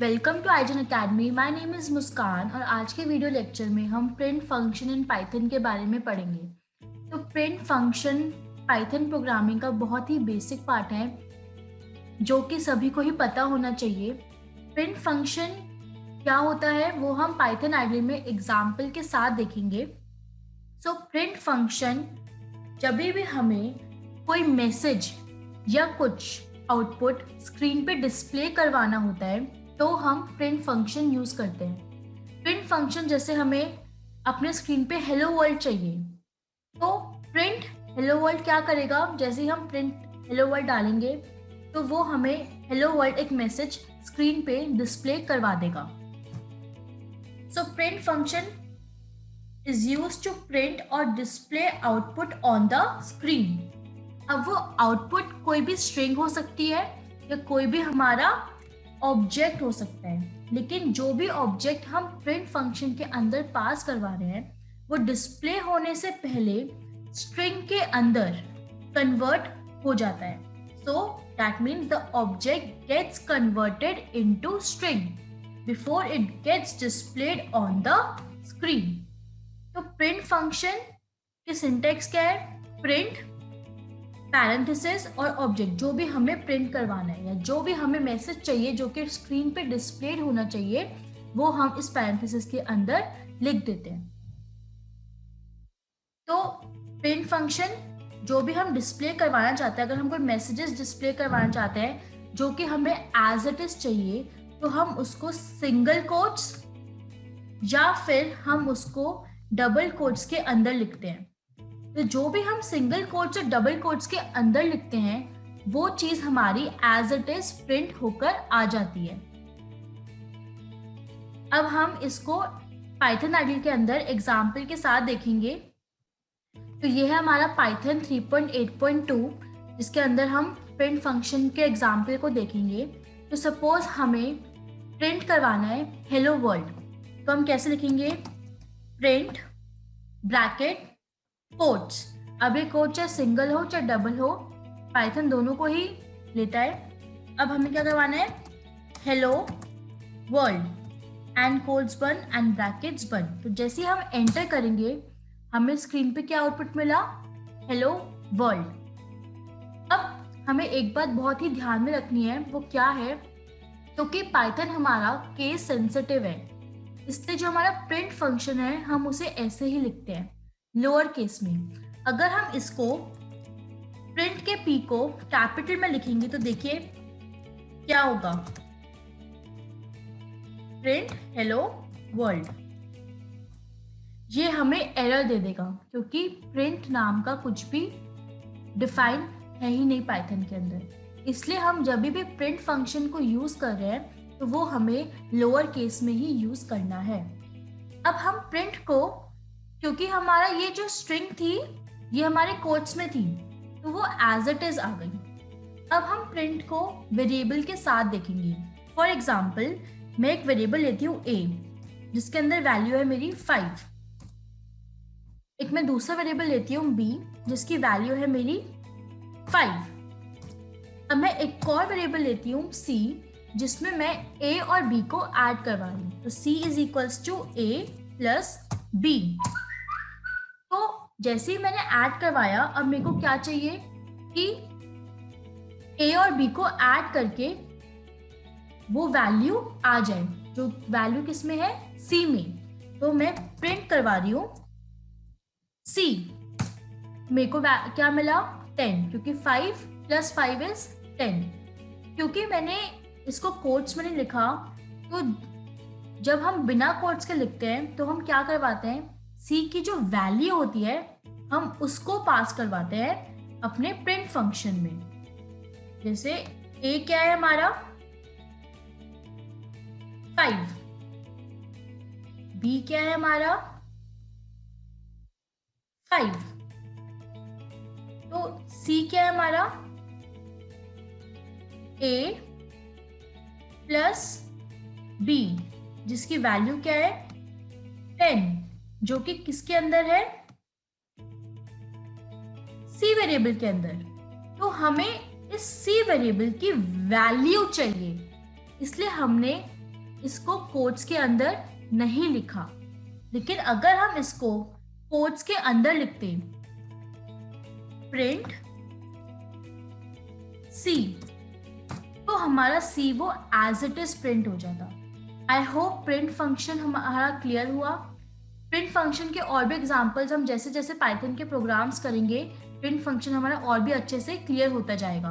Welcome to आइजन academy. My name is Muskan और आज के वीडियो लेक्चर में हम प्रिंट फंक्शन इन पाइथन के बारे में पढ़ेंगे। तो प्रिंट फंक्शन पाइथन प्रोग्रामिंग का बहुत ही बेसिक पार्ट है जो कि सभी को ही पता होना चाहिए। प्रिंट फंक्शन क्या होता है वो हम पाइथन आईडी में एग्जाम्पल के साथ देखेंगे। सो प्रिंट फंक्शन जब भी हमें कोई मैसेज या कुछ आउटपुट स्क्रीन पे डिस्प्ले करवाना होता है तो हम प्रिंट फंक्शन यूज करते हैं। प्रिंट फंक्शन जैसे हमें अपने स्क्रीन पे हेलो वर्ल्ड चाहिए तो प्रिंट हेलो वर्ल्ड क्या करेगा, जैसे ही हम प्रिंट हेलो वर्ल्ड डालेंगे तो वो हमें हेलो वर्ल्ड एक मैसेज स्क्रीन पे डिस्प्ले करवा देगा। So print function is used to print or display output on the screen। अब वो आउटपुट कोई भी स्ट्रिंग हो सकती है या कोई भी हमारा ऑब्जेक्ट हो सकता है, लेकिन जो भी ऑब्जेक्ट हम प्रिंट फंक्शन के अंदर पास करवा रहे हैं वो डिस्प्ले होने से पहले स्ट्रिंग के अंदर कन्वर्ट हो जाता है। So that means the object gets converted into string before it gets displayed on the screen. तो प्रिंट फंक्शन की सिंटेक्स क्या है? प्रिंट पैरेंथेसिस और ऑब्जेक्ट, जो भी हमें प्रिंट करवाना है या जो भी हमें मैसेज चाहिए जो कि स्क्रीन पे डिस्प्लेड होना चाहिए वो हम इस पैरेंथेसिस के अंदर लिख देते हैं। तो प्रिंट फंक्शन जो भी हम डिस्प्ले करवाना चाहते हैं, अगर हम कोई मैसेजेस डिस्प्ले करवाना चाहते हैं जो कि हमें एज इट इज चाहिए तो हम उसको सिंगल कोट्स या फिर हम उसको डबल कोट्स के अंदर लिखते हैं। तो जो भी हम सिंगल कोट्स और डबल कोट्स के अंदर लिखते हैं वो चीज हमारी एज इट इज प्रिंट होकर आ जाती है। अब हम इसको पाइथन आईडी के अंदर एग्जाम्पल के साथ देखेंगे। तो ये है हमारा पाइथन 3.8.2 जिसके अंदर हम प्रिंट फंक्शन के एग्जाम्पल को देखेंगे। तो सपोज हमें प्रिंट करवाना है हेलो वर्ल्ड, तो हम कैसे लिखेंगे? Print bracket quotes. अब ये कोट चाहे सिंगल हो चाहे डबल हो, पाइथन दोनों को ही लेता है। अब हमें क्या करवाना है? हेलो वर्ल्ड एंड कोट्स बन एंड ब्रैकेट्स बन। तो जैसे ही हम एंटर करेंगे हमें स्क्रीन पे क्या आउटपुट मिला? Hello world. अब हमें एक बात बहुत ही ध्यान में रखनी है, वो क्या है? क्योंकि पाइथन हमारा केस सेंसिटिव है, इसलिए जो हमारा प्रिंट फंक्शन है हम उसे ऐसे ही लिखते हैं लोअर केस में। अगर हम इसको प्रिंट के पी को कैपिटल में लिखेंगे तो देखिए क्या होगा? Print hello world. ये हमें एरर दे देगा क्योंकि प्रिंट नाम का कुछ भी डिफाइन है ही नहीं पाइथन के अंदर। इसलिए हम जब भी प्रिंट फंक्शन को यूज कर रहे हैं तो वो हमें लोअर केस में ही यूज करना है। अब हम प्रिंट को, क्योंकि हमारा ये जो स्ट्रिंग थी ये हमारे कोट्स में थी तो वो एज इट इज आ गई। अब हम प्रिंट को वेरिएबल के साथ देखेंगे। फॉर एग्जाम्पल मैं एक वेरिएबल लेती हूँ a जिसके अंदर वैल्यू है मेरी 5। एक मैं दूसरा वेरिएबल लेती हूँ b जिसकी वैल्यू है मेरी 5। अब मैं एक और वेरिएबल लेती हूँ c जिसमें मैं a और b को ऐड करवा रही हूँ। तो c is equals to a plus b। तो जैसे ही मैंने ऐड करवाया अब मेरे को क्या चाहिए कि a और b को ऐड करके वो वैल्यू आ जाए, जो वैल्यू किस में है? c में। तो मैं प्रिंट करवा रही हूँ c। मेरे को क्या मिला? 10, क्योंकि 5 प्लस 5 इज 10। क्योंकि मैंने इसको कोट्स में नहीं लिखा तो जब हम बिना कोट्स के लिखते हैं तो हम क्या करवाते हैं? C की जो वैल्यू होती है हम उसको पास करवाते हैं अपने प्रिंट फंक्शन में। जैसे A क्या है हमारा? 5। B क्या है हमारा? 5। तो C क्या है हमारा? A प्लस B जिसकी वैल्यू क्या है? 10, जो कि किसके अंदर है? C वेरिएबल के अंदर। तो हमें इस C वेरिएबल की वैल्यू चाहिए, इसलिए हमने इसको कोट्स के अंदर नहीं लिखा, लेकिन अगर हम इसको कोट्स के अंदर लिखते प्रिंट सी, तो हमारा सी वो एज इट इज प्रिंट हो जाता। आई होप प्रिंट फंक्शन हमारा क्लियर हुआ। प्रिंट फंक्शन के और भी एग्जांपल्स हम जैसे जैसे पाइथन के प्रोग्राम्स करेंगे, प्रिंट फंक्शन हमारा और भी अच्छे से क्लियर होता जाएगा।